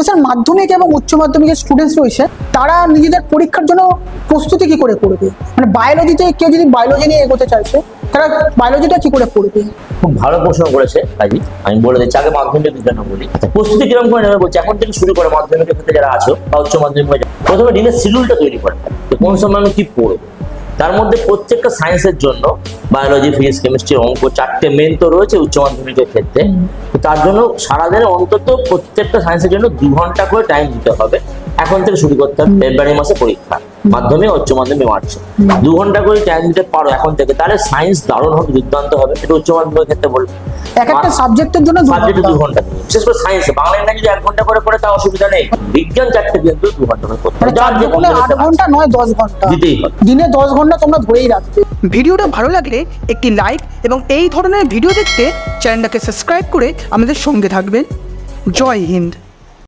Sir মাধ্যমিক এবং উচ্চ মাধ্যমিকের স্টুডেন্টস রয়েছে, তারা নিজেদের পরীক্ষার জন্য প্রস্তুতি কি করে করবে? মানে বায়োলজিতে কেউ যদি বায়োলজি নিয়ে এগোতে চাইছে, তারা বায়োলজিটা কি করে পড়বে? খুব ভালো প্রশ্ন করেছে কাজী। আমি বলে দিচ্ছি, আগে মাধ্যমিক বিজ্ঞান বলি। আচ্ছা, প্রস্তুতি কিরকম করে নেবে বলছি। এখন থেকে শুরু করে মাধ্যমিকের ক্ষেত্রে যারা আছো বা উচ্চ মাধ্যমিক, প্রথমে দিনের শিডিউলটা তৈরি করে কোন সময় আমি কি পড়বো। তার মধ্যে প্রত্যেকটা সায়েন্সের জন্য বায়োলজি, ফিজিক্স, কেমিস্ট্রি, অঙ্ক, চারটে মেন তো রয়েছে উচ্চ মাধ্যমিকের ক্ষেত্রে। তার জন্য সারাদিনে অন্তত প্রত্যেকটা সায়েন্সের জন্য 2 ঘন্টা করে টাইম দিতে হবে। এখন থেকে শুরু করতে হবে। ফেব্রুয়ারি মাসে পরীক্ষা, মাধ্যমিক, উচ্চ মাধ্যমিক মার্চে। 2 ঘন্টা করে টাইম দিতে পারো এখন থেকে, তাহলে সায়েন্স দারুণ হবে, দুর্দান্ত হবে। এটা উচ্চ মাধ্যমিকের ক্ষেত্রে বলবো। এক একটা সাবজেক্টের জন্য 2 ঘন্টা, বিশেষ করে সায়েন্স। বাংলা ইংরেজি যদি 1 ঘন্টা করে পড়ে তা অসুবিধা নেই। বিজ্ঞান চারটে কিন্তু 2 ঘন্টা করে পড়তে হবে। 8 ঘন্টা নয় 10 ঘন্টা দিতেই হবে। দিনে 10 ঘন্টা তোমরা ধরেই রাখবে। ভিডিওটা ভালো লাগলে একটি লাইক এবং এই ধরনের ভিডিও দেখতে চ্যানেলটাকে সাবস্ক্রাইব করে আমাদের সঙ্গে থাকবেন। জয় হিন্দ।